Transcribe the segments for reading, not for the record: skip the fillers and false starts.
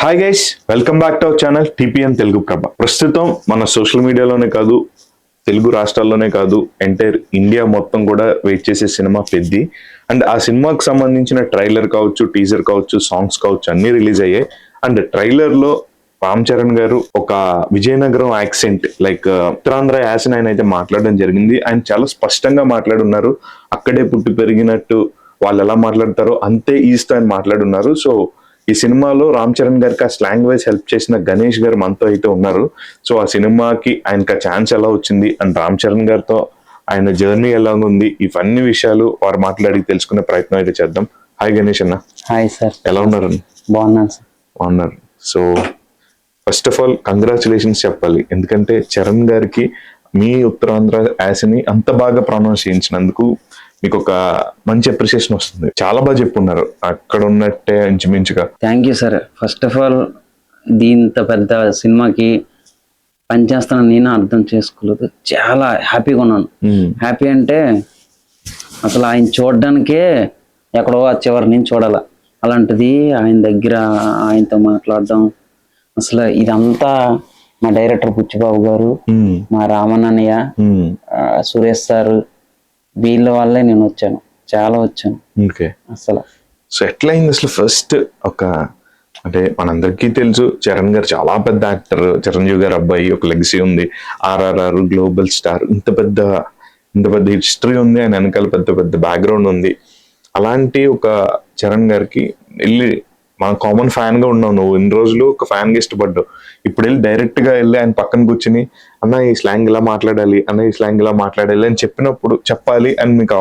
Hi guys, welcome back to our channel TPN Telugu Prabha. ప్రస్తుతం మన social మీడియాలోనే కాదు, తెలుగు రాష్ట్రాల్లోనే కాదు, ఎంటైర్ ఇండియా మొత్తం కూడా వెయిట్ చేసే సినిమా పెద్ది. అండ్ ఆ సినిమాకి సంబంధించిన ట్రైలర్ కావచ్చు, టీజర్ కావచ్చు, సాంగ్స్ కావచ్చు అన్ని రిలీజ్ అయ్యాయి. అండ్ ట్రైలర్ లో రామ్ చరణ్ గారు ఒక విజయనగరం యాక్సెంట్ లైక్ ఉత్తరాంధ్ర యాసన ఆయన అయితే మాట్లాడడం జరిగింది. ఆయన చాలా స్పష్టంగా మాట్లాడున్నారు. అక్కడే పుట్టి పెరిగినట్టు వాళ్ళు ఎలా మాట్లాడతారో అంతే ఈస్ట్ ఆయన మాట్లాడున్నారు. సో ఈ సినిమాలో రామ్ చరణ్ గారికి ఆ స్లాంగ్ వైజ్ హెల్ప్ చేసిన గణేష్ గారు మనతో అయితే ఉన్నారు. సో ఆ సినిమాకి ఆయనకి ఆ ఛాన్స్ ఎలా వచ్చింది అండ్ రామ్ చరణ్ గారితో ఆయన జర్నీ ఎలా ఉంది, ఇవన్నీ విషయాలు వారు మాట్లాడి తెలుసుకునే ప్రయత్నం అయితే చేద్దాం. హాయ్ గణేష్ అన్న. Hi sir. ఎలా ఉన్నారు? బాగున్నాను సార్. బాగున్నారు. So first of all congratulations చెప్పాలి, ఎందుకంటే చరణ్ గారికి మీ ఉత్తరాంధ్ర యాసని అంత బాగా ప్రొనౌన్స్ చేయించినందుకు మీకు ఒక మంచి అప్రిసియేషన్ వస్తుంది. చాలా బాగా చెప్పున్నారు అక్కడ ఉన్నట్టే ఇంచుమించుగా. Thank you sir. First of all ఇంత పెద్ద సినిమాకి పనిచేస్తాను నేను అర్థం చేసుకోలేదు. చాలా హ్యాపీగా ఉన్నాను. హ్యాపీ అంటే అసలు ఆయన చూడడానికే ఎక్కడో చివరి నుంచి చూడాల, అలాంటిది ఆయన దగ్గర ఆయనతో మాట్లాడడం, అసలు ఇదంతా మా డైరెక్టర్ బుచ్చిబాబు గారు, మా రామన్నయ్య, సురేష్ సార్, వీళ్ళ వల్లే నేను వచ్చాను. చాలా వచ్చాను అసలు. సో ఎట్లా అయింది అసలు? ఫస్ట్ ఒక అంటే మనందరికీ తెలుసు చరణ్ గారు చాలా పెద్ద యాక్టర్, చిరంజీవి గారు అబ్బాయి, ఒక లెగసీ ఉంది, RRR గ్లోబల్ స్టార్, ఇంత పెద్ద హిస్టరీ ఉంది, ఆయన వెనకాల పెద్ద పెద్ద బ్యాక్గ్రౌండ్ ఉంది. అలాంటి ఒక చరణ్ గారికి వెళ్ళి మన కామన్ ఫ్యాన్ గా ఉన్నావు నువ్వు, ఇన్ని రోజులు ఒక ఫ్యాన్ గా ఇష్టపడ్డావు. ఇప్పుడు వెళ్ళి డైరెక్ట్ గా వెళ్ళి ఆయన పక్కన కూర్చుని అన్న ఈ స్లాంగ్ ఇలా మాట్లాడాలి, అన్న ఈ స్లాంగ్ ఇలా మాట్లాడాలి అని చెప్పినప్పుడు, చెప్పాలి అని మీకు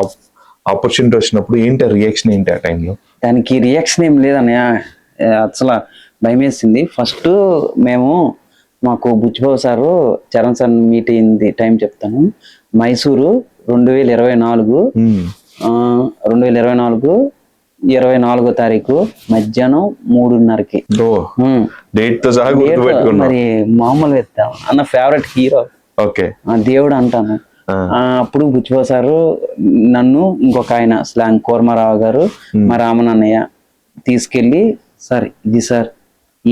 ఆపర్చునిటీ వచ్చినప్పుడు ఏంటి రియాక్షన్ ఏంటి ఆ టైంలో? దానికి రియాక్షన్ ఏం లేదన్నయ్య, అసలు భయం వేసింది. ఫస్ట్ మాకు Buchibabu sir Charan sir meet అయింది టైం చెప్తాను. మైసూరు 2024 24వ తారీఖు మధ్యాహ్నం 3:30కి. మరి మామూలు వెళ్తాం అన్న ఫేవరెట్ హీరో, దేవుడు అంటాను. అప్పుడు బుచ్చిబాబు సారు నన్ను, ఇంకొక ఆయన స్లాంగ్ కోర్మారావు గారు, మా రామనన్నయ్య తీసుకెళ్ళి, సార్ ఇది సార్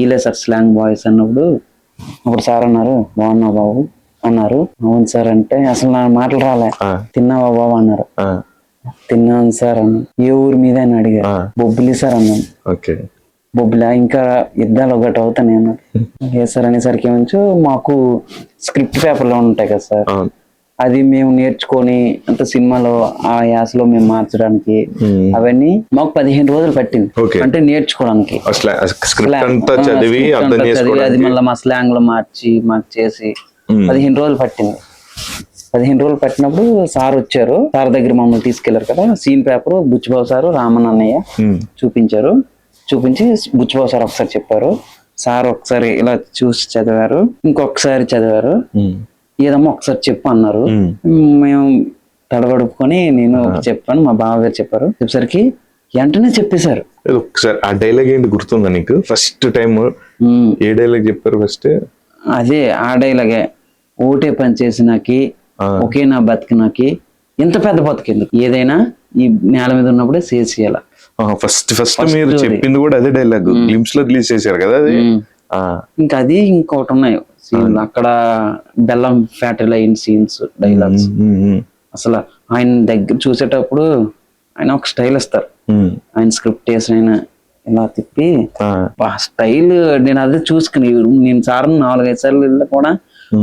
ఈలే సార్ స్లాంగ్ బాయ్స్ అన్నప్పుడు, అప్పుడు సార్ అన్నారు బాగున్నావు బాబు అన్నారు. అవును సార్ అంటే అసలు నా మాటలు రాలే. తిన్నావా బాబు అన్నారు. తిన్నాను సార్ అన్న. ఏ ఊరి మీద అని అడిగారు. బొబ్బిలి సార్ అన్నాను. బొబ్బిలా, ఇంకా యుద్ధాలు ఒకటి అవుతాయి అన్నారు. ఏ సార్ అనేసరికి ఏమంచు మాకు స్క్రిప్ట్ పేపర్లో ఉంటాయి కదా సార్, అది మేము నేర్చుకొని అంత సినిమాలో ఆ యాసలో మేము మార్చడానికి అవన్నీ మాకు 15 రోజులు పట్టింది. అంటే నేర్చుకోవడానికి అది మళ్ళీ మా స్లాంగ్ లో మార్చి మాకు చేసి 15 రోజులు పట్టింది. 15 రోజులు పట్టినప్పుడు సార్ వచ్చారు. సార్ దగ్గర మమ్మల్ని తీసుకెళ్లారు కదా. సీన్ పేపర్ బుచ్చిబాబు సారు, రామనన్నయ్య చూపించి బుచ్చిబాబు సార్ ఒకసారి చెప్పారు. సార్ ఒకసారి ఇలా చూసి చదివారు, ఇంకొకసారి చదివారు. ఏదమ్మా ఒకసారి చెప్పు అన్నారు. మేము తడబడుపుకొని నేను చెప్పాను, మా బావగారు చెప్పారు. చెప్పేసరికి వెంటనే చెప్పేశారు. ఒకసారి ఆ డైలాగ్ ఏంటి గుర్తుందా నీకు? ఫస్ట్ టైం ఏ డైలాగ్ చెప్పారు ఫస్ట్? అదే ఆ డైలాగే, ఓటే పని చేసినాకి ఒకే నా బతికినాకి ఇంత పెద్ద బతికేందుకు, ఏదైనా ఈ నేల మీద ఉన్నప్పుడే చేసేయాల. ఫస్ట్ మీరు చెప్పింది కూడా అదే డైలాగ్, గ్లింప్స్ లో రిలీజ్ చేశారు కదా అది. ఇంకా అది ఇంకోటి ఉన్నాయి సీన్, అక్కడ బెల్లం ఫ్యాక్టరీలో అయిన సీన్స్, డైలాగ్స్. అసలు ఆయన దగ్గర చూసేటప్పుడు ఆయన ఒక స్టైల్ ఇస్తారు. ఆయన స్క్రిప్ట్ వేసిన ఆయన ఇలా తిప్పి స్టైల్, నేను అదే చూసుకుని, నేను సార్ 4-5 సార్లు కూడా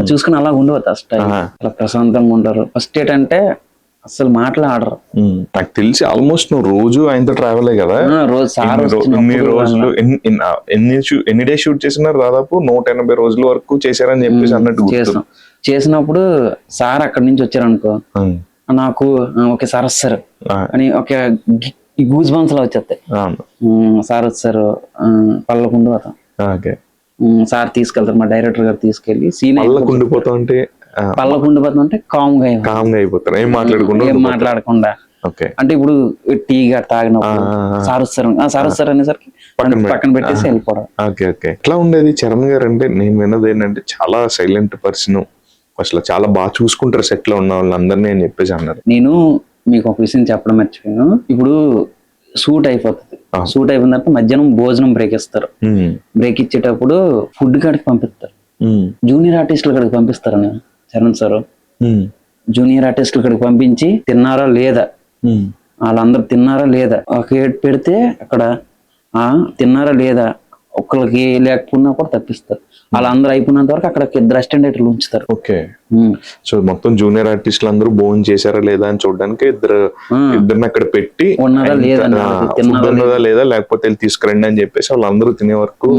చూసుకుని అలా ఉండవద్దు. ఆ స్టైల్ అలా ప్రశాంతంగా ఉంటారు. ఫస్ట్ ఏంటంటే అసలు మాట్లాడరు. నాకు తెలిసి ఆల్మోస్ట్ నువ్వు రోజు ఆయనతో ట్రావెల్ కదా. రోజులు ఎన్ని డేస్ షూట్ చేసినారు? దాదాపు 180 రోజుల వరకు చేశారని చెప్పేసి అన్నట్టు చేసినప్పుడు సార్ అక్కడి నుంచి వచ్చారనుకో, నాకు ఓకే సార్ వస్తారు అని ఒక గూజ్ బంప్స్ లా వచ్చేస్తాయి. సార్ వచ్చారు పళ్ళకుండు పోతాం. సార్ తీసుకెళ్తారు, మా డైరెక్టర్ గారు తీసుకెళ్లి సీన్ పళ్ళకుండిపోతుంటే కామ్ గా అయిపోతారు, ఏం మాట్లాడకుండా. అంటే ఇప్పుడు టీ గా తాగినప్పుడు సార్ వస్తారు అనేసరికి పక్కన పెట్టేసి వెళ్ళిపోవడం. ఎట్లా ఉండేది చరణ్ గారు అంటే? నేను విన్నది ఏంటంటే చాలా సైలెంట్ పర్సన్, అసలు చాలా బాగా చూసుకుంటారు సెట్ లో ఉన్న వాళ్ళందరినీ అని చెప్పేసి అన్నారు. నేను మీకు ఒక విషయం చెప్పడం మర్చిపోయాను. ఇప్పుడు షూట్ అయిపోతుంది. షూట్ అయిపోయిన తర్వాత మధ్యాహ్నం భోజనం బ్రేక్ ఇస్తారు. బ్రేక్ ఇచ్చేటప్పుడు ఫుడ్ కాడికి పంపిస్తారు. జూనియర్ ఆర్టిస్టుల కాడికి పంపిస్తారు చరణ్ సార్. జూనియర్ ఆర్టిస్టుల కాడికి పంపించి తిన్నారా లేదా, వాళ్ళందరూ తిన్నారా లేదా, ఒక ఏడు పెడితే అక్కడ తిన్నారా లేదా ఒక్కరికి లేకపోయినా కూడా తప్పిస్తారు. వాళ్ళందరూ అయిపోయినంత వరకు అక్కడ ఇద్దరు అసిస్టెంట్లు ఉంచుతారు. ఓకే. సో మొత్తం జూనియర్ ఆర్టిస్టులు అందరూ భోజనం చేశారా లేదా అని చూడడానికి ఇద్దరిని అక్కడ పెట్టి ఉన్నారా లేదా ఉన్నదా లేదా లేకపోతే వెళ్ళి తీసుకురండి అని చెప్పేసి వాళ్ళందరూ తినే వరకు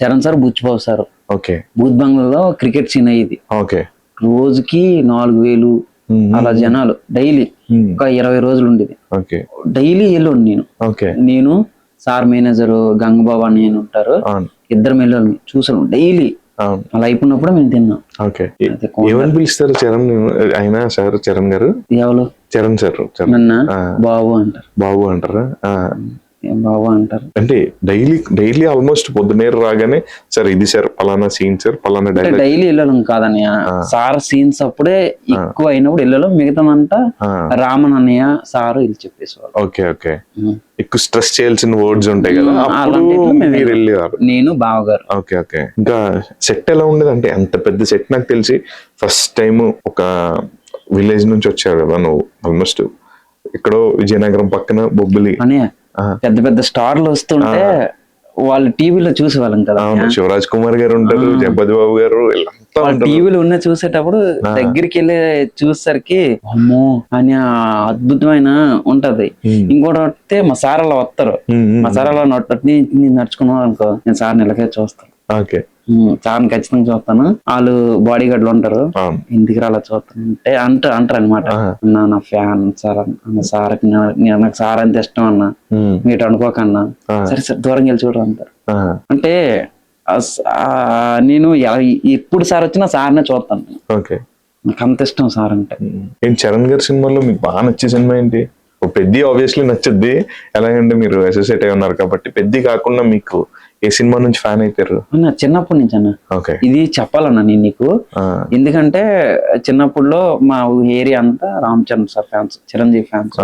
Charan sir Buchibabu sir okay బూత్ బంగ్లాలో క్రికెట్ సీన్ అయ్యింది. ఓకే. రోజుకి 4,000 అలా జనాలు డైలీ ఒక 20 రోజులు ఉండేది. ఓకే. డైలీ వెళ్ళండి నేను. ఓకే. నేను సార్ మేనేజర్ గంగబాబు అని నేను ఉంటారు, ఇద్దరు వెళ్ళాలి చూసాను డైలీ. అలా అయిపోయినప్పుడు మేము తిన్నాం. ఓకే. ఏమని పిలుస్తారు చరణ్ అయినా సార్? చరణ్ గారు ఎవరు? చరణ్ సార్ బాబు అంటారు. బాబు అంటారా? బాబు అంటారు. అంటే డైలీ ఆల్మోస్ట్ పొద్దునే రాగానే సార్ ఇది సార్ పలానా సీన్ సార్ పలానా డైలాగ్ డైలీ వెళ్ళాం కాదని సార్ సీన్స్ అప్పుడే ఎక్కువ అయినప్పుడు వెళ్ళాం. మిగతాదంతా రామన్ అన్నయ్య సారు ఇది చెప్పేసేవాళ్ళు. ఓకే. ఓకే. ఎక్కువ స్ట్రెస్ చేయాల్సిన వర్డ్స్ ఉంటాయి కదా, మీరు వెళ్ళేవారు నేను బావగారు. ఓకే. ఓకే. ఇంకా సెట్ ఎలా ఉండేది అంటే అంత పెద్ద సెట్? నాకు తెలిసి ఫస్ట్ టైం ఒక విలేజ్ నుంచి వచ్చావు కదా నువ్వు, ఆల్మోస్ట్ ఎక్కడో విజయనగరం పక్కన బొబ్బిలి అని పెద్ద పెద్ద స్టార్లు వస్తుంటే వాళ్ళు టీవీలో చూసేవాళ్ళం కదా. శివరాజ్ కుమార్ గారు ఉంటారు, జగపతి బాబు గారు, టీవీలో ఉన్న చూసేటప్పుడు దగ్గరికి వెళ్ళి చూసేసరికి అమ్మో అని అద్భుతమైన ఉంటది. ఇంకోటి వస్తే మా సార్ అలా వస్తారు, మా సార్ అలా నడుచుకున్నాం అనుకో నేను సార్ నెలకే చూస్తాను. ఓకే. సార్ని ఖచ్చితంగా చూస్తాను. వాళ్ళు బాడీ గార్డులు ఉంటారు, ఇంటికి అలా చూస్తాను అంటారు అనమాట. నా ఫ్యాన్ సార్ అన్న, సార్కి నాకు సార్ అంత ఇష్టం అన్న, మీరు అనుకోకన్నా సరే సరే దూరం వెళ్ళి చూడరు అంటారు. అంటే నేను ఎప్పుడు సార్ వచ్చినా సార్నే చూస్తాను. ఓకే. నాకు అంత ఇష్టం సార్ అంటే. చరణ్ గారి సినిమాలో మీకు బాగా నచ్చే సినిమా ఏంటి? పెద్ద ఆబ్వియస్లీ నచ్చుద్ది, ఎలాగంటే మీరు అసోసియేట్ అయి ఉన్నారు కాబట్టి. పెద్ద కాకుండా మీకు ఏ సినిమా నుంచి ఫ్యాన్ అయితారు? చిన్నప్పటి నుంచి అన్న. ఇది చెప్పాలన్నా నేను నీకు, ఎందుకంటే చిన్నప్పుడులో మా ఏరియా అంతా Ramachandra sir fans, Chiranjeevi fans,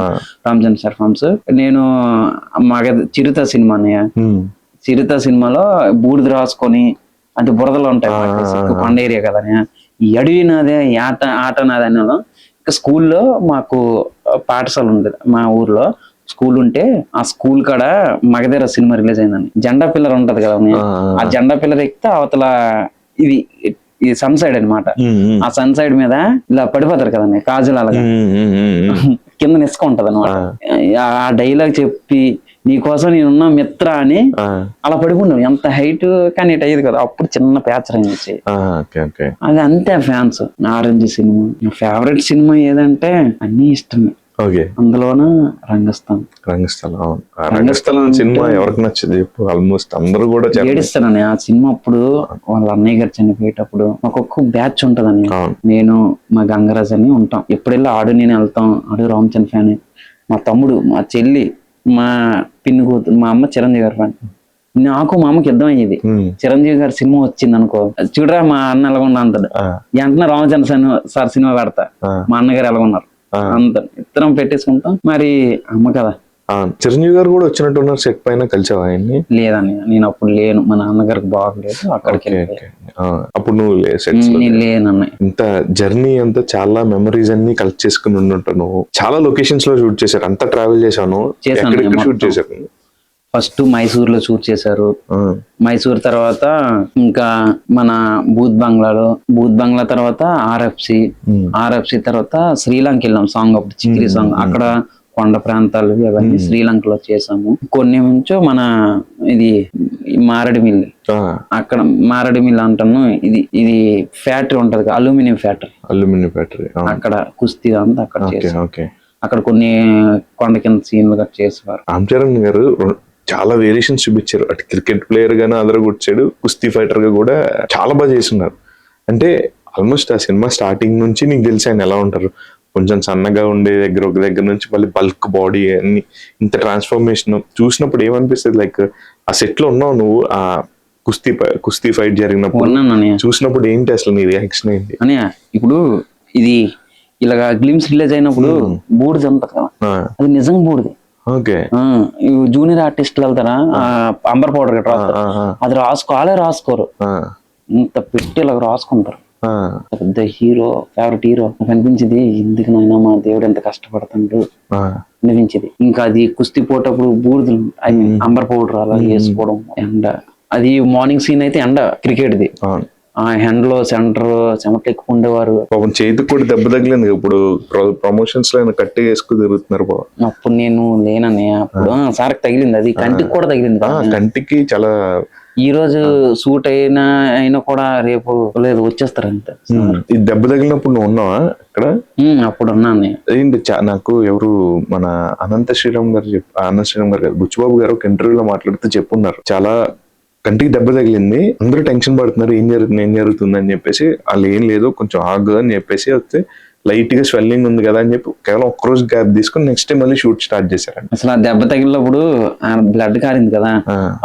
Ramachandra sir fans. నేను చిరుత సినిమా అన్నయ్య, చిరుత సినిమాలో బూడిద రాసుకొని అంటే బురదలో ఉంటాయి, కొండ ఏరియా కదా, ఈ అడవి నాదే ఆట నాదే అనే ఇంకా స్కూల్లో మాకు పాఠశాల ఉండేది మా ఊర్లో. స్కూల్ ఉంటే ఆ స్కూల్ కాడ మగధీర సినిమా రిలీజ్ అయిందని, జెండా పిల్లర్ ఉంటది కదా, ఆ జెండా పిల్లర్ ఎక్కితే అవతల ఇది సన్ సైడ్ అనమాట. ఆ సన్ సైడ్ మీద ఇలా పడిపోతారు కదండి కాజులు, అలాగా కింద నిసుక ఉంటది అనమాట. ఆ డైలాగ్ చెప్పి నీకోసం నేనున్నా మిత్ర అని అలా పడిపోయినావు. ఎంత హైట్ కానీ ఇట్ అయ్యేది కదా, అప్పుడు చిన్న ప్యాచర్ అనేసి అది అంతే. ఫ్యాన్స్ ఆరెంజ్ సినిమా నా ఫేవరెట్ సినిమా ఏదంటే అన్ని ఇష్టమే. అందులోన రంగస్థలం. రంగస్థలం సినిమా ఎవరికి నచ్చదు? ఆల్మోస్ట్ అందరూ కూడా ఏడిస్తానని ఆ సినిమా. అప్పుడు వాళ్ళ అన్నయ్య గారు చనిపోయేటప్పుడు మాకొక్క బ్యాచ్ ఉంటదని, నేను మా గంగరాజ్ అని ఉంటాం. ఎప్పుడెళ్ళి ఆడు నేను వెళ్తాం. ఆడు రామచంద్ర ఫ్యాన్, మా తమ్ముడు, మా చెల్లి, మా పిన్ని కూతురు, మా అమ్మ చిరంజీవి గారి ఫ్యాన్. నాకు మా అమ్మకి యుద్ధం అయ్యేది. చిరంజీవి గారి సినిమా వచ్చింది అనుకో, చూడరా మా అన్న ఎలాగున్నా అంటాడు. వెంటనే రామచంద్ర సార్ సినిమా పెడతా, మా అన్నగారు ఎలాగున్నారు అంత ఇద్దరం పెట్టేసుకుంటాం. మరి అమ్మ కదా. చిరంజీవి గారు కూడా వచ్చినట్టున్నారు సెట్ పైన, కలిసావా ఆయన్ని? లేదని నేను అప్పుడు లేను, మా నాన్నగారికి బాగలేదు, అక్కడికి అప్పుడు నువ్వు లేనన్న. ఇంత జర్నీ అంతా చాలా మెమరీస్ అన్ని కలెక్ట్ చేసుకుని ఉన్నట్టు నువ్వు చాలా లొకేషన్స్ లో షూట్ చేశారు, అంతా ట్రావెల్ చేశాను. షూట్ చేశారు ఫస్ట్ మైసూర్ లో షూట్ చేశారు. మైసూర్ తర్వాత ఇంకా మన బూత్ బంగ్లా తర్వాత ఆర్ఎఫ్సి తర్వాత శ్రీలంక వెళ్ళాం. సాంగ్ అప్పుడు చిక్కిరి సాంగ్, అక్కడ కొండ ప్రాంతాలు అవన్నీ శ్రీలంకలో చేసాము. కొన్ని నుంచో మన ఇది మారడిమిల్లి, అక్కడ మారడిమిల్లి అంటాను. ఇది ఫ్యాక్టరీ ఉంటది, అల్యూమినియం ఫ్యాక్టరీ. అక్కడ కుస్తీ అంతా అక్కడ చేసాం. అక్కడ కొన్ని కొండ కింద సీన్లు గట్రా చేసేవారు. రామ్ చరణ్ గారు చాలా వేరియేషన్స్ చూపించారు. అటు క్రికెట్ ప్లేయర్ గానే అదరగొచ్చాడు, కుస్తీ ఫైటర్ గా కూడా చాలా బాగా చేస్తున్నారు. అంటే ఆల్మోస్ట్ ఆ సినిమా స్టార్టింగ్ నుంచి నీకు తెలిసి ఆయన ఎలా ఉంటారు, కొంచెం సన్నగా ఉండే ఒక దగ్గర నుంచి మళ్ళీ బల్క్ బాడీ అన్ని ఇంత ట్రాన్స్ఫర్మేషన్ చూసినప్పుడు ఏమనిపిస్తుంది? లైక్ ఆ సెట్ లో ఉన్నావు నువ్వు, ఆ కుస్తీ ఫైట్ జరిగినప్పుడు చూసినప్పుడు ఏంటి అసలు నీ రియాక్షన్ ఏంటి? ఇప్పుడు ఇది ఇలాగా గ్లిమ్స్ రిలీజ్ అయినప్పుడు బూడిద ఉంటది కదా, అది నిజంగా బూడిది. ఓకే. జూనియర్ ఆర్టిస్టులు వెళ్తారా అంబర్ పౌడర్ గట్రా అది రాసుకోవాలే రాసుకోరు, ఇంత పెట్టి ఇలా రాసుకుంటారు. పెద్ద హీరో, ఫేవరెట్ హీరో అనిపించింది. ఎందుకు నాయనా మా దేవుడు ఎంత కష్టపడుతుండ్రు అనిపించింది. ఇంకా అది కుస్తీ పోటప్పుడు బూడిదలు అంబర్ పౌడర్ అలా వేసుకోవడం, ఎండ అది మార్నింగ్ సీన్ అయితే ఎండ క్రికెట్ది, ఆ ఎండలో సెంటర్ చెమట ఎక్కువ ఉండేవారు. పాపం చేతికి కూడా దెబ్బ తగిలింది. ఇప్పుడు ప్రమోషన్స్ లో కట్టి వేసుకు తిరుగుతున్నారు. అప్పుడు నేను లేనన్నయ్య, అప్పుడు సార్ తగిలింది, అది కంటికి కూడా తగిలింది. కంటికి చాలా. ఈ రోజు సూట్ అయినా కూడా రేపు లేదు వచ్చేస్తారు అంతే. ఈ దెబ్బ తగిలినప్పుడు నువ్వు ఉన్నావా ఇక్కడ? అప్పుడు ఉన్నాను. ఏంటి నాకు ఎవరు మన అనంత శ్రీరామ్ గారు బుచ్చిబాబు గారు ఒక ఇంటర్వ్యూలో మాట్లాడుతూ చెప్పున్నారు, చాలా కంటికి దెబ్బ తగిలింది, అందరూ టెన్షన్ పడుతున్నారు ఏం జరుగుతుంది అని చెప్పేసి. వాళ్ళు ఏం లేదు కొంచెం ఆగు అని చెప్పేసి వస్తే లైట్ గా స్వెల్లింగ్ ఉంది కదా అని చెప్పి కేవలం ఒక్క రోజు గ్యాప్ తీసుకుని నెక్స్ట్ డే మళ్ళీ షూట్ స్టార్ట్ చేశారండి. అసలు ఆ దెబ్బ తగిలినప్పుడు బ్లడ్ కారింది కదా,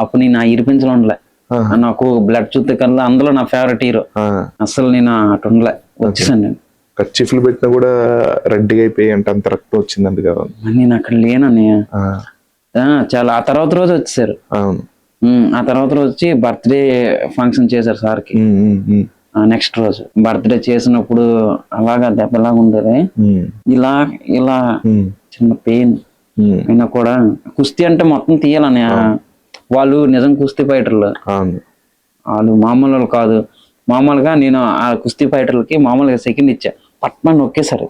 అప్పుడు నేను ఇరిపించలో ఉండలే. నాకు బ్లడ్ చూస్తే కల్లా అందులో నా ఫేవరెట్ హీరో, అసలు నేను అటు ఉండలే, వచ్చేసాను. నేను కర్చీఫ్లు పెట్టినా కూడా రెడ్డిగా అయిపోయి అంటే అంత రక్తం వచ్చిందండి కదా. నేను అక్కడ లేనని చాలా. ఆ తర్వాత రోజు వచ్చేసారు. అవును. ఆ తర్వాత రోజు వచ్చి బర్త్డే ఫంక్షన్ చేశారు సార్కి. నెక్స్ట్ రోజు బర్త్డే చేసినప్పుడు అలాగా దెబ్బలాగా ఉండేది, ఇలా ఇలా చిన్న పెయిన్ అయినా కూడా. కుస్తీ అంటే మొత్తం తీయాలని, వాళ్ళు నిజం కుస్తీ ఫైటర్లు, వాళ్ళు మామూలు కాదు. మామూలుగా నేను ఆ కుస్తీ ఫైటర్లకి మామూలుగా సెకండ్ ఇచ్చా, పట్మని నొక్కేసారు.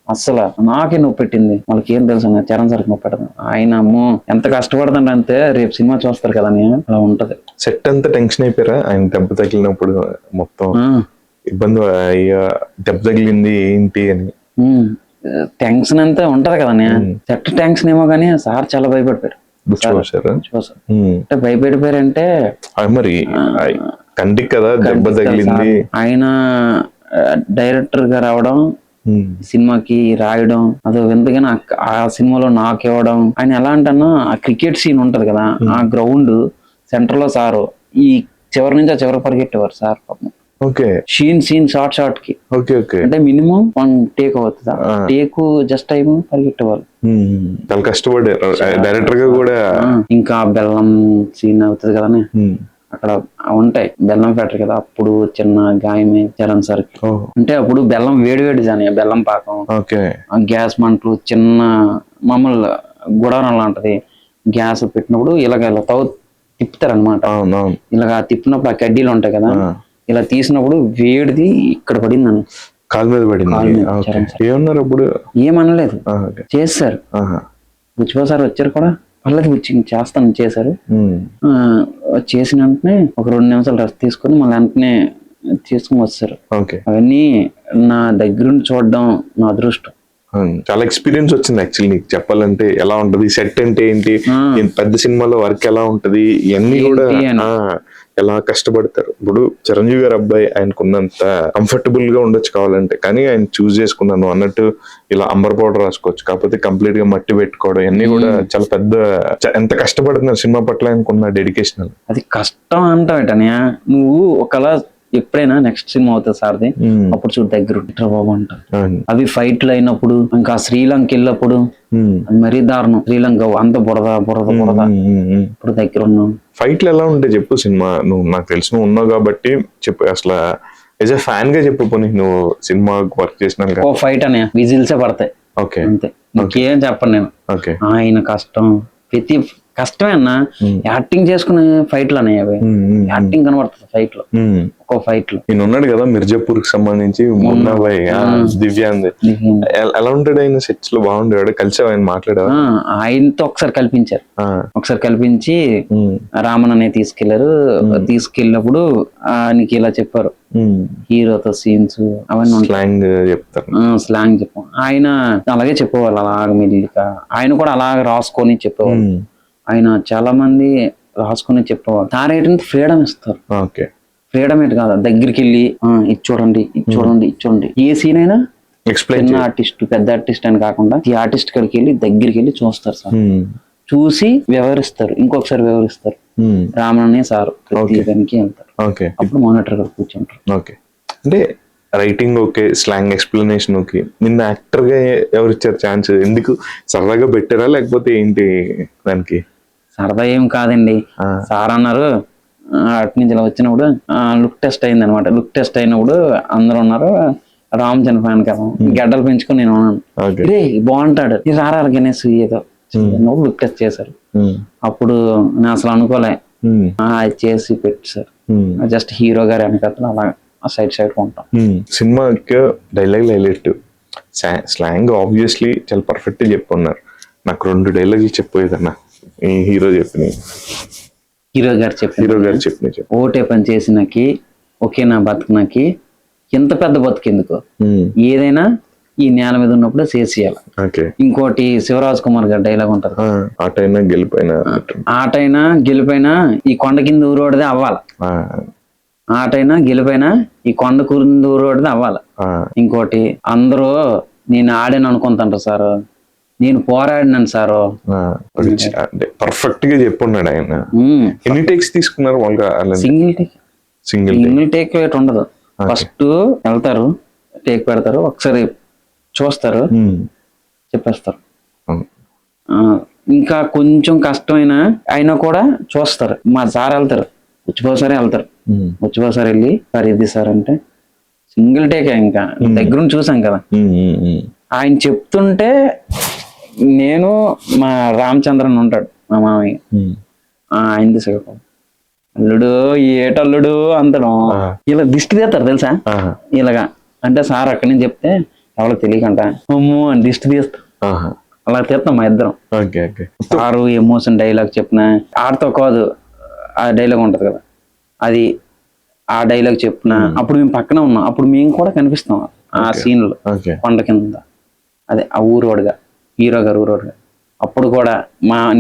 అస్సలు నాకే నొప్పి పెట్టింది. వాళ్ళకి ఏం తెలుసు చరణ్ సార్కి నొప్పి పెట్టదు. ఆయన అమ్మో ఎంత కష్టపడతాడు అంటే, రేపు సినిమా చూస్తారు కదా అని అలా ఉంటది. సెట్ అంతా టెన్షన్ అయిపోయారా ఆయన దెబ్బ తగిలినప్పుడు? మొత్తం ఇబ్బంది అయ్యా, దెబ్బ తగిలింది ఏంటి అని టెన్షన్ అంతా ఉంటది కదా. సెట్ టెన్షన్ ఏమో కానీ సార్ చాలా భయపడిపోయారు. అంటే భయపడిపోయారంటే మరి కంటికి కదా దెబ్బ తగిలింది. ఆయన డైరెక్టర్ గా రావడం, సినిమాకి రాయడం, అదో వింతగానే ఆ సినిమాలో నాకు ఇవ్వడం. ఆయన ఎలా అంటాను, ఆ క్రికెట్ సీన్ ఉంటది కదా, ఆ గ్రౌండ్ సెంటర్ లో సారు ఈ చివరి నుంచి ఆ చివరికి పరిగెట్టేవారు సార్. సీన్ షార్ట్ కి అంటే మినిమం 1 టేక్ అవుతుంది, టేక్ జస్ట్ టైం పరిగెట్టేవాళ్ళు. చాలా కష్టపడ్డారు డైరెక్టర్ గా కూడా. ఇంకా బెల్లం సీన్ అవుతుంది కదా, అక్కడ ఉంటాయి బెల్లం ఫ్యాక్టరీ కదా, అప్పుడు చిన్న గాయమే చరణ్ సార్. అంటే అప్పుడు బెల్లం వేడి జాని, బెల్లం పాకం, గ్యాస్ మంటలు, చిన్న మామూలు గుడారం లాంటిది గ్యాస్ పెట్టినప్పుడు ఇలాగ తిప్పుతారనమాట. ఇలాగా తిప్పినప్పుడు ఆ కడ్డీలు ఉంటాయి కదా, ఇలా తీసినప్పుడు వేడిది ఇక్కడ పడిందని, కాలు మీద పడింది. ఏమన్నారు అప్పుడు? ఏమనలేదు, చేశారు. బుచ్చిబాబు సార్ వచ్చారు కూడా, పర్లేదు వచ్చి చేస్తాను చేశారు. చేసిన వెంటనే ఒక 2 నిమిషాలు రెస్ట్ తీసుకొని మళ్ళీ వెంటనే తీసుకుని వచ్చారు. అవన్నీ నా దగ్గరుండి చూడడం నా అదృష్టం. చాలా ఎక్స్పీరియన్స్ వచ్చింది యాక్చువల్లీ నీకు చెప్పాలంటే. ఎలా ఉంటది సెట్ అంటే ఏంటి, పెద్ద సినిమాలో వర్క్ ఎలా ఉంటది, ఇవన్నీ కూడా ఎలా కష్టపడతారు. ఇప్పుడు చిరంజీవి గారు అబ్బాయి, ఆయనకున్నంత కంఫర్టబుల్ గా ఉండొచ్చు కావాలంటే, కానీ ఆయన చూస్ చేసుకున్నాను అన్నట్టు ఇలా అంబర్ పౌడర్ రాసుకోవచ్చు, కాకపోతే కంప్లీట్ గా మట్టి పెట్టుకోవడం ఇవన్నీ కూడా చాలా పెద్ద. ఎంత కష్టపడుతున్నారు సినిమా పట్ల ఆయనకున్న డెడికేషన్. అది కష్టం అంటావేటనే నువ్వు ఒకలా. ఎప్పుడైనా నెక్స్ట్ సినిమా అవుతుంది సార్ది, అప్పుడు చూడు దగ్గర బాబు అంట. అవి ఫైట్లు అయినప్పుడు, ఇంకా శ్రీలంక వెళ్ళినప్పుడు మరీ దారుణం. శ్రీలంక అంత బురద ఇప్పుడు దగ్గర ఉన్నాం. ఫైట్లు ఎలా ఉంటాయి చెప్పు? సినిమా నువ్వు నాకు తెలిసి నువ్వు ఉన్నావు కాబట్టి చెప్పు. అసలు యాజ్ ఎ ఫ్యాన్ గా చెప్పు. పోనీ నువ్వు సినిమా వర్క్ చేసినాక ఓ ఫైట్ అనే విజిల్సే పడతాయి అంతే, ఇంకేం చెప్పను నేను. ఆయన కష్టం ప్రతి కష్టమే అన్న. యాక్టింగ్ చేసుకునే ఫైట్లు అనేవి, యాక్టింగ్ కనబడుతుంది ఫైట్ లో. ఒక్కో ఫైట్ లో నేను ఉన్నాడు కదా మిర్జాపూర్ కి సంబంధించి మున్నాబాయ్, దివ్యాంగ్, ఎలా ఉంటాడు ఆయన సెట్స్ లో? బాగుండేవాడు. కలిసి ఆయన మాట్లాడేవాడు. ఆయనతో ఒకసారి కల్పించి రామన్ అనే తీసుకెళ్లారు. తీసుకెళ్ళినప్పుడు ఆయనకి ఇలా చెప్పారు, హీరోతో సీన్స్ అవన్నీ స్లాంగ్ చెప్తారు. స్లాంగ్ చెప్పాం. ఆయన అలాగే చెప్పేవాళ్ళు, అలాగ మెల్లిగా. ఆయన కూడా అలాగ రాసుకొని చెప్పేవాళ్ళు. ఆయన చాలా మంది రాసుకుని చెప్పేవాళ్ళు. తారేటంటే ఫ్రీడమ్ ఇస్తారు. ఫ్రీడమ్ ఏంటి కాదు, దగ్గరికి వెళ్ళి ఇది చూడండి ఏ సీన్ అయినా చిన్న ఆర్టిస్ట్ పెద్ద ఆర్టిస్ట్ అని కాకుండా ఈ ఆర్టిస్ట్ కాడికి వెళ్ళి దగ్గరికి వెళ్ళి చూస్తారు సార్. చూసి వ్యవహరిస్తారు, ఇంకొకసారి వ్యవహరిస్తారు. రామణ్య సార్ ప్రతి దానికి వెళ్తారు. అప్పుడు మానిటర్ గా కూర్చుంటారు. అంటే writing okay, slang explanation okay, నిన్న యాక్టర్ గా ఎవరు ఇచ్చారు ఛాన్స్? ఎందుకు సరదాగా పెట్టారా లేకపోతే ఏంటి దానికి? సరదా ఏం కాదండి. సార్ అన్నారు అటు నుంచి ఇలా వచ్చినప్పుడు లుక్ టెస్ట్ అయింది అనమాట. లుక్ టెస్ట్ అయినప్పుడు అందరూ ఉన్నారు, రామ్ చంద్ర ఫ్యాన్ కదా, గడ్డలు పెంచుకొని నేను ఉన్నాను. రే బాగుంటాడు, ఇది రారా గణేష్ ఏదో లుక్ టెస్ట్ చేశారు. అప్పుడు నేను అసలు అనుకోలే, అది చేసి పెట్టారు. జస్ట్ హీరో గారి వెనకతలు అలా సైడ్ ఉంటాం. సినిమాకి డైలాగ్ హైలైట్, స్లాంగ్ ఆబ్వియస్లీ చాలా పర్ఫెక్ట్ చెప్పున్నారు. నాకు 2 డైలాగులు చెప్పేదన్నా ఈ హీరో చెప్పిన హీరో గారు చెప్పిన ఓటే పని చేసినకి ఒకే నా బతుకునకి ఎంత పెద్ద బతుకెందుకు, ఏదైనా ఈ నేల మీద ఉన్నప్పుడు చేసేయాలి. ఇంకోటి శివరాజ్ కుమార్ గారి డైలాగ్ ఉంటది, ఆటైనా గెలిపోయినా ఈ కొండ కింద ఊరోడిదే అవ్వాలి, ఆటైనా గెలిపోయినా ఈ కొండ కింద ఊరోడిదే అవ్వాలి. ఇంకోటి అందరూ నేను ఆడాను అనుకుంటాంటారు సార్, నేను పోరాడినాను సారు. పర్ఫెక్ట్ గా చెప్పున్నాడు ఆయన. ఎన్ని టేక్స్ తీసుకున్నారు వాళ్ళగా? సింగిల్ టేక్ ఉండదు. ఫస్ట్ వెళ్తారు, టేక్ పెడతారు, ఒకసారి చూస్తారు, చెప్పేస్తారు. ఇంకా కొంచెం కష్టమైన అయినా కూడా చూస్తారు. మా సార్ వెళ్తారు, వచ్చిపోసారి వెళ్తారు, వచ్చిపోసారి వెళ్ళి సార్ ఇది సార్ అంటే సింగిల్ టేక్. ఇంకా దగ్గర చూసాం కదా, ఆయన చెప్తుంటే నేను మా రామచంద్రన్ ఉంటాడు మా మామయ్య, ఆయనది సేపు అల్లుడు ఏటల్లుడు అంతడం ఇలా దిష్టి తీస్తారు తెలుసా ఇలాగా. అంటే సార్ అక్కడి నుంచి చెప్తే ఎవరికి తెలియకంట అమ్మో అని దిష్టి తీస్తా, అలా తీస్తాం మా ఇద్దరం. సారు ఎమోషన్ డైలాగ్ చెప్పిన ఆడితో కాదు, ఆ డైలాగ్ ఉంటది కదా, అది ఆ డైలాగ్ చెప్పిన అప్పుడు మేము పక్కన ఉన్నాం, అప్పుడు మేము కూడా కనిపిస్తాం ఆ సీన్ లో. కొండ కింద అదే ఆ ఊరోడుగా, హీరో గారు ఊరోడుగా. అప్పుడు కూడా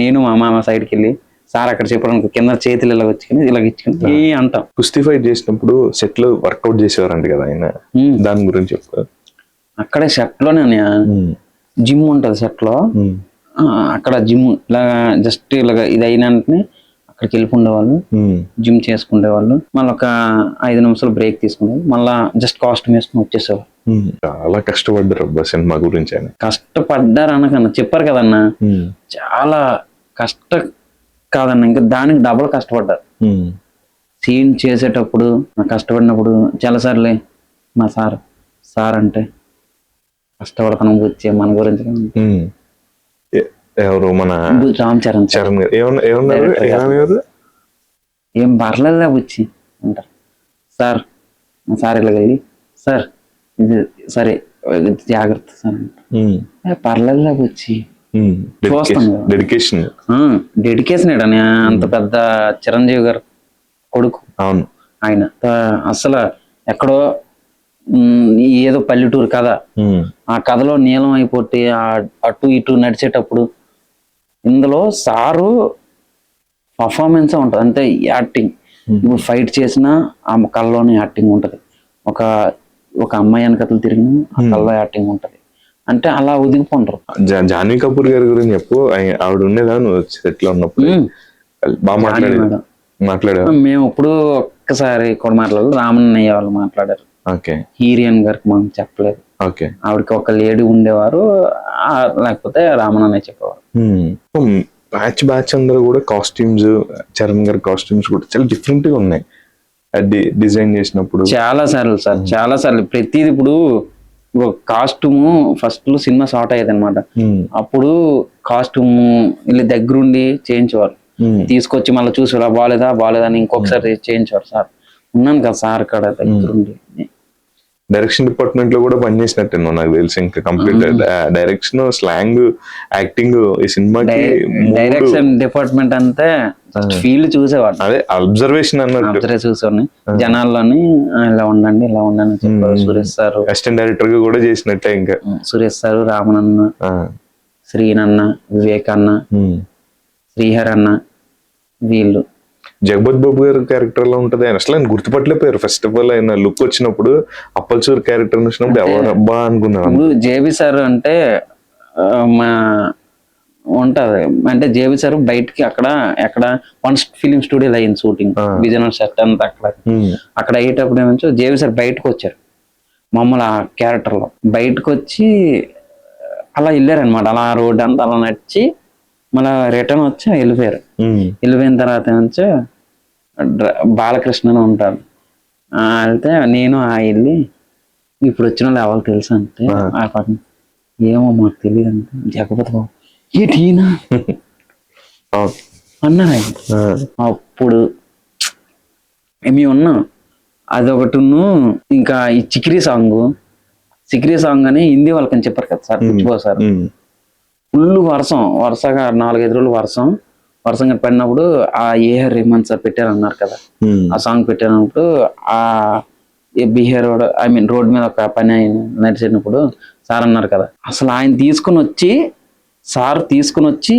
నేను మా మామ సైడ్కి వెళ్ళి సార్ అక్కడ చెప్పడానికి కింద చేతులు ఇలా వచ్చుకుని ఇలా ఇచ్చుకుని అంటాం. కుస్తీ ఫైట్ చేసినప్పుడు సెట్ లో వర్కౌట్ చేసేవారంట కదా ఆయన, దాని గురించి చెప్పారు. అక్కడే సెట్ లోనే జిమ్ ఉంటది సెట్ లో, అక్కడ జిమ్ ఇలా జస్ట్ ఇలాగ ఇది అయిన వెంటనే అక్కడికి వెళ్ళిపోండేవాళ్ళు, జిమ్ చేసుకునేవాళ్ళు. మళ్ళీ ఒక 5 నిమిషాలు బ్రేక్ తీసుకునేది, మళ్ళా జస్ట్ కాస్ట్యూమ్ వేసుకుని వచ్చేసేవాళ్ళు. చాలా కష్టపడ్డారు అబ్బా సినిమా గురించి. ఆయన కష్టపడ్డారు అనకన్నా చెప్పారు కదన్నా, చాలా కష్ట కాదన్న, ఇంకా దానికి డబుల్ కష్టపడ్డారు. సీన్ చేసేటప్పుడు కష్టపడినప్పుడు చాలా సార్లే మా సార్ అంటే కష్టపడతాను వచ్చే మన గురించి. ఎవరు? మన రామ్ చరణ్ గారు ఏమన్నారు? ఏం పర్లేదులే వచ్చి అంటారు. సార్ ఇలా వెళ్ళి సార్ ఇది సరే జాగ్రత్త సార్ అంటే పర్లేదులే వచ్చి చూస్తాను. డెడికేషన్ ఏడని అంత పెద్ద చిరంజీవి గారు కొడుకు. అవును, ఆయన అసలు ఎక్కడో ఏదో పల్లెటూరు కథ, ఆ కథలో నీలం అయిపోతే అటు ఇటు నడిచేటప్పుడు ఇందులో సారు పర్ఫార్మెన్స్ ఉంటది, అంటే యాక్టింగ్. ఇప్పుడు ఫైట్ చేసినా ఆ కళ్ళలోనే యాక్టింగ్ ఉంటది, ఒక అమ్మాయి వెనకతలు తిరిగినా ఆ కళ్ళలో యాక్టింగ్ ఉంటది. అంటే అలా ఒదిగిపోంటారు. జాన్వీ కపూర్ గారి గురించి చెప్పు. ఆవిడ ఉండేదా నువ్వు సెట్ లో ఉన్నప్పుడు? బాగా మాట్లాడా? మేము ఇప్పుడు ఒక్కసారి కూడా మాట్లాడాలి, రామన్నయ్య వాళ్ళు మాట్లాడారు. హీరియన్ గారికి మనం చెప్పలేదు. ఆవిడకి ఒక లేడీ ఉండేవారు, లేకపోతే రామన్నయ్య చెప్పేవారు. బ్యాచ్ అందరూ కూడా కాస్ట్యూమ్స్, చరణ్ గారి కాస్ట్యూమ్స్ కూడా చాలా డిఫరెంట్ గా ఉన్నాయి డిజైన్ చేసినప్పుడు. చాలా సార్లు సార్, చాలా సార్లు. ప్రతిది ఇప్పుడు ఒక కాస్ట్యూమ్ ఫస్ట్ లో సినిమా షార్ట్ అయ్యేది అనమాట, అప్పుడు కాస్ట్యూమ్ వీళ్ళు దగ్గరుండి చేయించేవారు, తీసుకొచ్చి మళ్ళీ చూసి ఇలా బాగాలేదా అని ఇంకొకసారి చేయించేవారు. సార్ ఉన్నాను కదా సార్ కాడ దగ్గరుండి. డైరెక్షన్ డిపార్ట్మెంట్ లో కూడా పనిచేసినట్టు నాకు తెలిసి. ఇంకా కంప్లీట్ డైరెక్షన్, స్లాంగ్, యాక్టింగ్ ఈ సినిమాకి. డైరెక్షన్ డిపార్ట్మెంట్ అంతే ఫీల్డ్ చూసేవాడు, అదే అబ్జర్వేషన్ అన్నట్టు చూసేవాడిని జనాల్లోని. ఇలా ఉండండి చెప్పారు సురేష్ సార్. అసిస్టెంట్ డైరెక్టర్ గా కూడా చేసినట్టే. ఇంకా సురేష్ సార్, రామనన్న, శ్రీనన్న, వివేక్ అన్న, శ్రీహర్ అన్న, వీళ్ళు. జగపత్ బాబు గారి క్యారెక్టర్ లో ఉంటది. ఆయన అసలు ఆయన గుర్తుపట్టలేకపోయారు. ఫస్ట్ ఆఫ్ ఆల్ ఆయన లుక్ వచ్చినప్పుడు, అప్పల్సూర్ క్యారెక్టర్ వచ్చినప్పుడు ఎవరు అబ్బా అనుకున్నాను. జేబీ సార్ అంటే మా ఉంటది, అంటే జేబీ సార్ బయటకి ఎక్కడ వన్ ఫిలిం స్టూడియో అయింది షూటింగ్, విజయనగరం సెట్ అంతా అక్కడ అయ్యేటప్పుడు ఏమో జేబీ సార్ బయటకు వచ్చారు. మమ్మల్ని ఆ క్యారెక్టర్లో బయటకు వచ్చి అలా వెళ్ళారనమాట. అలా రోడ్ అంతా అలా నడిచి మళ్ళీ రిటర్న్ వచ్చి వెళ్ళిపోయారు. వెళ్ళిపోయిన తర్వాత నుంచి బాలకృష్ణ అని ఉంటారు. వెళ్తే నేను వెళ్ళి ఇప్పుడు వచ్చిన వాళ్ళు ఎవరు తెలుసు అంటే ఆ పక్కన ఏమో మాకు తెలియదు అంటే జగపతి బాబు ఏటీనా అన్నారు ఆయన. అప్పుడు మేము ఉన్నాం. అదొకటిను ఇంకా ఈ చిక్రీ సాంగ్ అని హిందీ వాళ్ళకని చెప్పారు కదా సార్, పుచ్చిపోసారు. ఫుల్ వరుసగా 4-5 రోజులు వర్షంగా పడినప్పుడు ఆ ఏఆర్ రెహమాన్ సార్ పెట్టారన్నారు కదా, ఆ సాంగ్ పెట్టినప్పుడు ఆ బిహేర్ రోడ్ మీద ఒక పని ఆయన నడిచినప్పుడు సార్ అన్నారు కదా, అసలు ఆయన తీసుకుని వచ్చి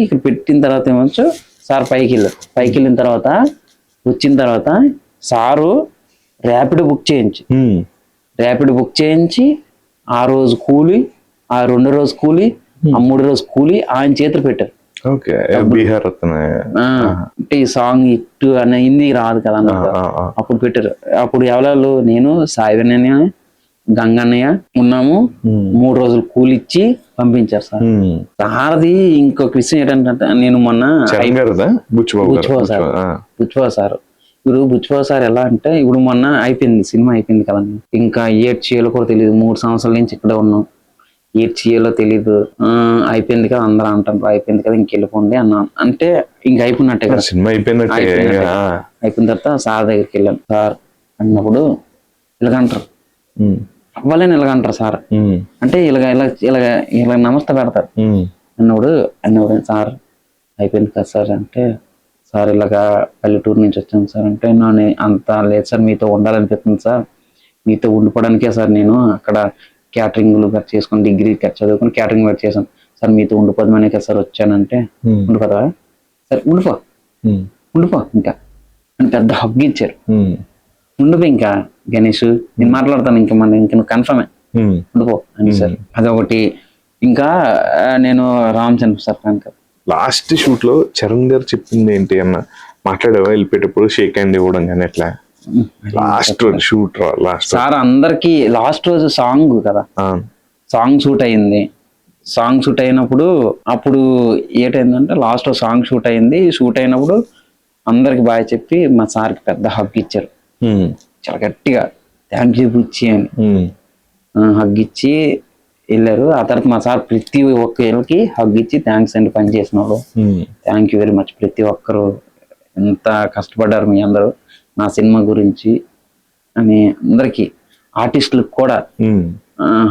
ఇక్కడ పెట్టిన తర్వాత ఏమొచ్చు సార్ పైకి వెళ్ళిన తర్వాత వచ్చిన తర్వాత సారు ర్యాపిడ్ బుక్ చేయించి ఆ రోజు కూలి, ఆ 2 రోజు కూలి, ఆ 3 రోజు కూలి ఆయన చేతులు పెట్టారు. అంటే ఈ సాంగ్ ఇట్టు అనే హిందీ రాదు కదా అన్నట్టు అప్పుడు పెట్టారు. అప్పుడు ఎవరు నేను సాయివన్నయ్య గంగన్నయ్య ఉన్నాము. 3 రోజులు కూలి ఇచ్చి పంపించారు సార్. సారది ఇంకొక విషయం ఏంటంటే నేను మొన్న బుచ్చిబాబు సార్ ఇప్పుడు బుచ్చిబాబు సార్ ఎలా అంటే ఇప్పుడు మొన్న సినిమా అయిపోయింది కదండి. ఇంకా ఏడ్ చేయాలో కూడా తెలియదు. 3 సంవత్సరాల నుంచి ఇక్కడే ఉన్నాం. ఏడ్ చేయాలో తెలీదు. అయిపోయింది కదా అందరూ అంటారు, అయిపోయింది కదా ఇంకెళ్ళిపోండి అన్నా అంటే ఇంక అయిపోయినట్టే కదా సినిమా అయిపోయిన తర్వాత సార్ దగ్గరికి వెళ్ళాను. సార్ అన్నప్పుడు ఇలాగంటారు, అవ్వాలని ఇలాగంటారు సార్ అంటే ఇలాగ నమస్తే పెడతారు. అన్నప్పుడు సార్ అయిపోయింది కదా సార్ అంటే, సార్ ఇలాగా పల్లెటూరు నుంచి వచ్చాను సార్ అంటే, నేను అంత లేదు సార్, మీతో ఉండాలనిపిస్తుంది సార్, మీతో ఉండిపోవడానికే సార్ నేను అక్కడ క్యాటరింగ్లు చేసుకుని డిగ్రీ చదువుకుని క్యాటరింగ్ వర్క్ చేశాను సార్, మీతో ఉండిపోదామనే కదా సార్ వచ్చానంటే, ఉండిపోతావా సరే ఉండిపో ఇంకా అని పెద్ద హగ్ ఇచ్చారు. ఉండిపో ఇంకా గణేష్ నేను మాట్లాడతాను ఇంకా నువ్వు కన్ఫర్మే ఉండిపో అని సార్. అదొకటి. ఇంకా నేను రామచంద్ర సార్ ఫ్యాన్ కదా. లాస్ట్ షూట్ లో చరణ్ గారు చెప్పింది ఏంటి అన్న మాట్లాడేవా వెళ్ళిపోయేటప్పుడు షేక్ హ్యాండ్ ఇవ్వడం కానీ ఎట్లా లాస్ట్ షూట్ సార్ అందరికి లాస్ట్ రోజు సాంగ్ కదా, సాంగ్ షూట్ అయింది. సాంగ్ షూట్ అయినప్పుడు అప్పుడు ఏంటైందంటే లాస్ట్ సాంగ్ షూట్ అయినప్పుడు అందరికి బాగా చెప్పి మా సార్కి పెద్ద హగ్ ఇచ్చారు. చాలా గట్టిగా థ్యాంక్ యూ బుచ్చి అని హగ్ ఇచ్చి వెళ్ళారు. ఆ తర్వాత మా సార్ ప్రతి ఒక్కరికి హగ్ ఇచ్చి థ్యాంక్స్ అండి పని చేసిన వాళ్ళు, థ్యాంక్ యూ వెరీ మచ్, ప్రతి ఒక్కరు ఎంత కష్టపడ్డారు మీ అందరూ నా సినిమా గురించి అని అందరికి ఆర్టిస్టులకు కూడా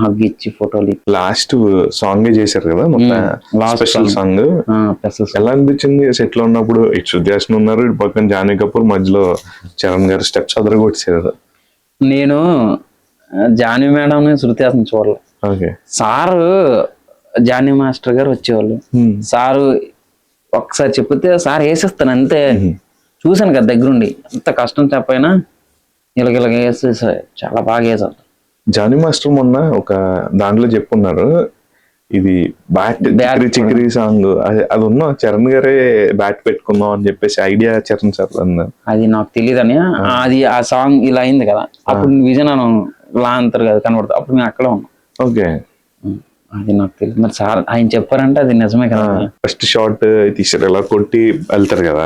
హగ్ ఇచ్చి ఫోటోలు. లాస్ట్ సాంగ్ చేశారు కదా స్పెషల్ సాంగ్, ఎలా అనిపించింది సెట్ లో ఉన్నప్పుడు? ఇటు శృతి హాసన్ ఉన్నారు, ఇటు పక్కన జాహ్నవి కపూర్, మధ్యలో చరణ్ గారు స్టెప్స్ అదరగొట్టారు. నేను జాహ్నవి మేడం శృతి హాసన్ చూడలేదు. సారు జాహ్నవి మాస్టర్ గారు వచ్చేవాళ్ళు. సారు ఒక్కసారి చెప్తే సార్ వేసేస్తాను అంతే. చూసాను కదా దగ్గరుండి, అంత కష్టం చెప్పైనా ఇలాగ వేసేసా, చాలా బాగా వేసారు. జాహ్నవి మాస్టర్ మొన్న ఒక దాంట్లో చెప్పున్నారు, ఇది బ్యాట్ చిక్రీ సాంగ్ అది ఉన్నా చరణ్ గారే బ్యాట్ పెట్టుకుందాం అని చెప్పేసి ఐడియా చరణ్ సార్ అన్నారు. అది నాకు తెలియదు అని, అది ఆ సాంగ్ ఇలా అయింది కదా అప్పుడు విజయనగరం లా అంటారు కదా కనబడుతుంది, అప్పుడు మేము అక్కడ ఉన్నాం. ఓకే, అది నాకు తెలియదు. మరి సార్ ఆయన చెప్పారంటే అది నిజమే కదా. ఫస్ట్ షాట్ తీసారు, ఎలా కొట్టి వెళ్తారు కదా,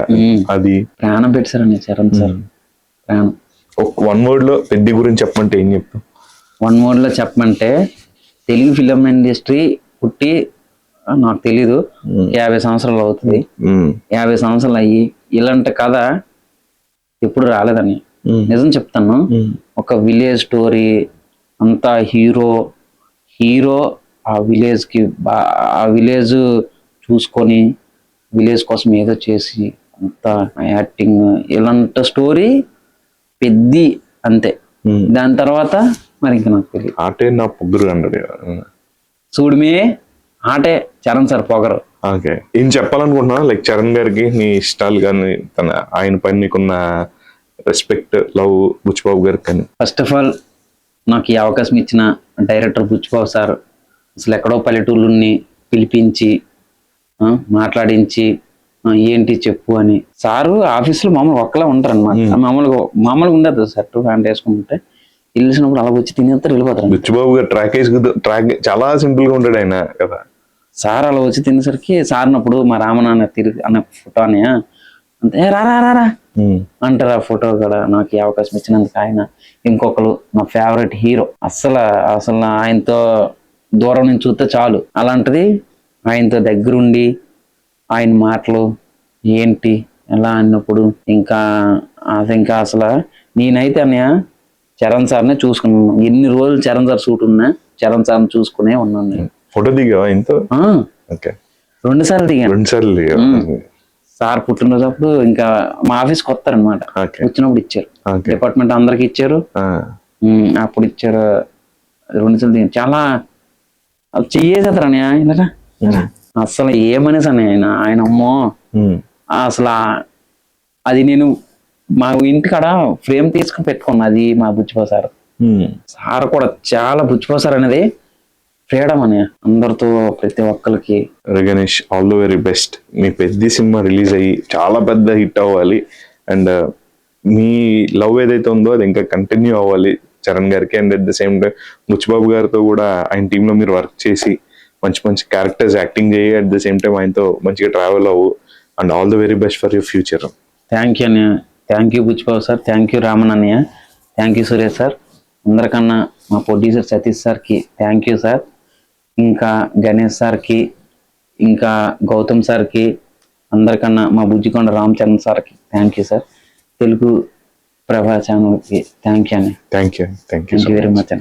అది ప్రాణం పెట్టారండి చరణ్ సార్. ప్రాణం. వన్ వర్డ్ లో పెద్ద గురించి చెప్పమంటే ఏం చెప్తాం? వన్ వర్డ్ లో చెప్పమంటే, తెలుగు ఫిలిం ఇండస్ట్రీ పుట్టి నాకు తెలీదు 50 సంవత్సరాలు అవుతుంది. 50 సంవత్సరాలు అయ్యి ఇలాంటి కథ ఎప్పుడు రాలేదని నిజం చెప్తాను. ఒక విలేజ్ స్టోరీ, అంతా హీరో ఆ విలేజ్ చూసుకొని విలేజ్ కోసం ఏదో చేసి అంత యాక్టింగ్, ఇలాంటి స్టోరీ పెద్ది అంతే. దాని తర్వాత మరి ఇంకా నాకు తెలియదు. ఆటే నా పొగరు అన్నాడు చూడమే, ఆటే చరణ్ సార్ పొగరు. ఓకే, ఏం చెప్పాలనుకుంటున్నా లైక్ చరణ్ గారికి నీ ఇష్టాలు కానీ ఆయన పైన నీకున్న రెస్పెక్ట్, లవ్ బుచ్చిబాబు గారికి కానీ? ఫస్ట్ ఆఫ్ ఆల్ నాకు ఈ అవకాశం ఇచ్చిన డైరెక్టర్ బుచ్చిబాబు సార్, అసలు ఎక్కడో పల్లెటూళ్ళని పిలిపించి మాట్లాడించి ఏంటి చెప్పు అని. సారు ఆఫీసులో మామూలు ఒక్కలా ఉంటారు అనమాట. మామూలుగా ఉండదు షర్టు ప్యాంట్ వేసుకుంటే, వెళ్ళినప్పుడు అలా వచ్చి తినేస్తారు వెళ్ళిపోతారు. బుచ్చిబాబు గారు ట్రాక్ చాలా సింపుల్ గా ఉంటాడు ఆయన కదా. సార్ అలా వచ్చి తినేసరికి సార్నప్పుడు మా రామనాన్న తిరిగి అన్న ఫోటో అన్నయ్య అంటే "ఏ, రా రా రా రా" అంటారు. ఆ ఫోటో కూడా నాకు ఈ అవకాశం ఇచ్చినందుకు ఆయన. ఇంకొకరు నా ఫేవరెట్ హీరో, అసలు ఆయనతో దూరం నుంచి చూస్తే చాలు, అలాంటిది ఆయనతో దగ్గరుండి ఆయన మాటలు ఏంటి ఎలా అన్నప్పుడు ఇంకా అసలు నేనైతే అన్నయ్య చరణ్ సార్నే చూసుకున్నాను. ఎన్ని రోజులు చరణ్ సార్ షూట్ ఉన్నా చరణ్ సార్ని చూసుకునే ఉన్నాను నేను. ఫోటో దిగావా ఆయనతో? ఓకే, 2 సార్లు దిగాను. 2 సార్లు దిగావా? సార్ పుట్టినరోజు అప్పుడు ఇంకా మా ఆఫీస్కి వస్తారనమాట, వచ్చినప్పుడు ఇచ్చారు. డిపార్ట్మెంట్ అందరికి ఇచ్చారు, అప్పుడు ఇచ్చారు. 2 సార్లు దిగాను. చాలా చెయ్యేసేస్తారు అన్నయ్య ఇలాగా. అసలు ఏమనేసి అన్నయ్య ఆయన అమ్మో అసలు అది నేను మా ఇంటికాడ ఫ్రేమ్ తీసుకుని పెట్టుకున్నా. అది మా బుచ్చిబాబు సార్. సార్ కూడా చాలా బుచ్చిబాబు సార్ అనేది ఫ్రీడమ్ అని అందరితో ప్రతి ఒక్కరికి. Ganesh, all the very best. మీ పెద్ద సినిమా రిలీజ్ అయ్యి చాలా పెద్ద హిట్ అవ్వాలి. అండ్ మీ లవ్ ఏదైతే ఉందో అది ఇంకా కంటిన్యూ అవ్వాలి చరణ్ గారికి. And at the same time Buchibabu గారితో కూడా ఆయన టీంలో మీరు వర్క్ చేసి మంచి మంచి క్యారెక్టర్స్ యాక్టింగ్ చేయి. అట్ ద సేమ్ టైం ఆయనతో మంచిగా ట్రావెల్ అవ్వు. And all the very best for your future. Thank you అన్నయ్య, thank you Buchibabu sir, thank you Raman అన్నయ్య, థ్యాంక్ యూ సురేష్ సార్. అందరికన్నా మా ప్రొడ్యూసర్ సతీష్ సార్కి థ్యాంక్ యూ సార్. ఇంకా గణేష్ సార్కి, ఇంకా గౌతమ్ సార్కి, అందరికన్నా మా బుజ్జికొండ రామచరణ్ సార్కి థ్యాంక్ యూ సార్. తెలుగు ప్రభా ఛానల్కి థ్యాంక్ యూ అన్నయ్య. థ్యాంక్ యూ వెరీ మచ్ అన్న.